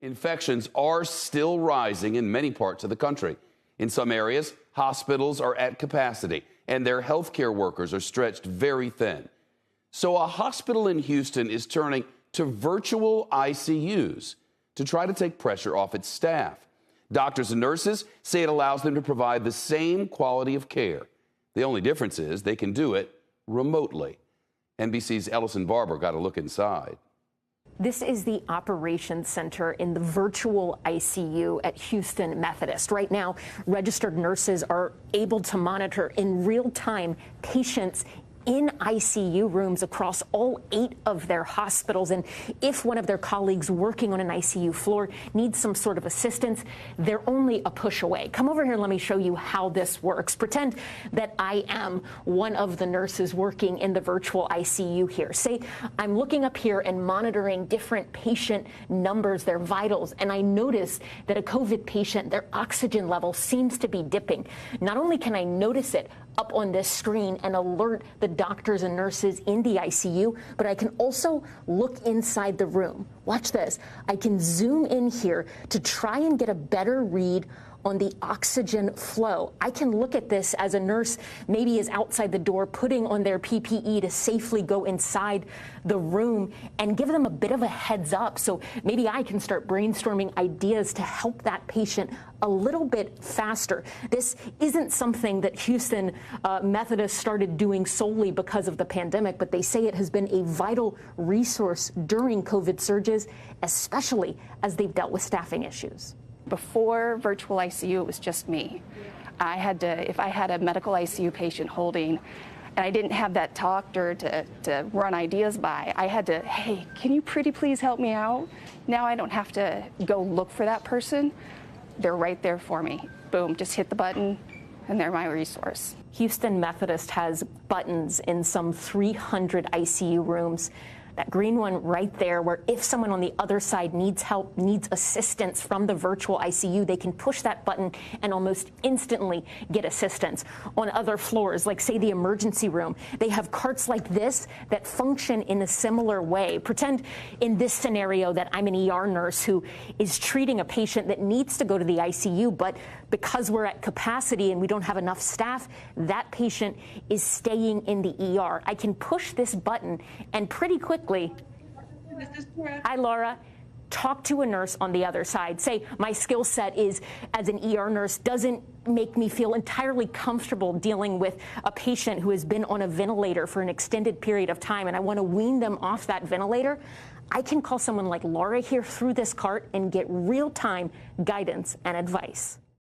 Infections are still rising in many parts of the country. In some areas, hospitals are at capacity and their healthcare workers are stretched very thin. So a hospital in Houston is turning to virtual ICUs to try to take pressure off its staff. Doctors and nurses say it allows them to provide the same quality of care. The only difference is they can do it remotely. NBC's Ellison Barber got a look inside. This is the operations center in the virtual ICU at Houston Methodist. Right now, registered nurses are able to monitor in real time patients in ICU rooms across all 8 of their hospitals. And if one of their colleagues working on an ICU floor needs some sort of assistance, they're only a push away. Come over here and let me show you how this works. Pretend that I am one of the nurses working in the virtual ICU here. Say I'm looking up here and monitoring different patient numbers, their vitals, and I notice that a COVID patient, their oxygen level seems to be dipping. Not only can I notice it up on this screen and alert the doctors and nurses in the ICU, but I can also look inside the room. Watch this. I can zoom in here to try and get a better read on the oxygen flow. I can look at this as a nurse maybe is outside the door putting on their PPE to safely go inside the room and give them a bit of a heads up. So maybe I can start brainstorming ideas to help that patient a little bit faster. This isn't something that Houston Methodist started doing solely because of the pandemic, but they say it has been a vital resource during COVID surges, especially as they've dealt with staffing issues. Before virtual ICU, it was just me. I had to, if I had a medical ICU patient holding, and I didn't have that doctor to run ideas by, I had to, hey, can you pretty please help me out? Now I don't have to go look for that person. They're right there for me. Boom, just hit the button, and they're my resource. Houston Methodist has buttons in some 300 ICU rooms. That green one right there, where if someone on the other side needs help, needs assistance from the virtual ICU, they can push that button and almost instantly get assistance. On other floors, like say the emergency room, they have carts like this that function in a similar way. Pretend in this scenario that I'm an ER nurse who is treating a patient that needs to go to the ICU, but because we're at capacity and we don't have enough staff, that patient is staying in the ER. I can push this button and pretty quickly, hi, Laura, talk to a nurse on the other side. Say my skill set is as an ER nurse doesn't make me feel entirely comfortable dealing with a patient who has been on a ventilator for an extended period of time, and I want to wean them off that ventilator. I can call someone like Laura here through this cart and get real-time guidance and advice.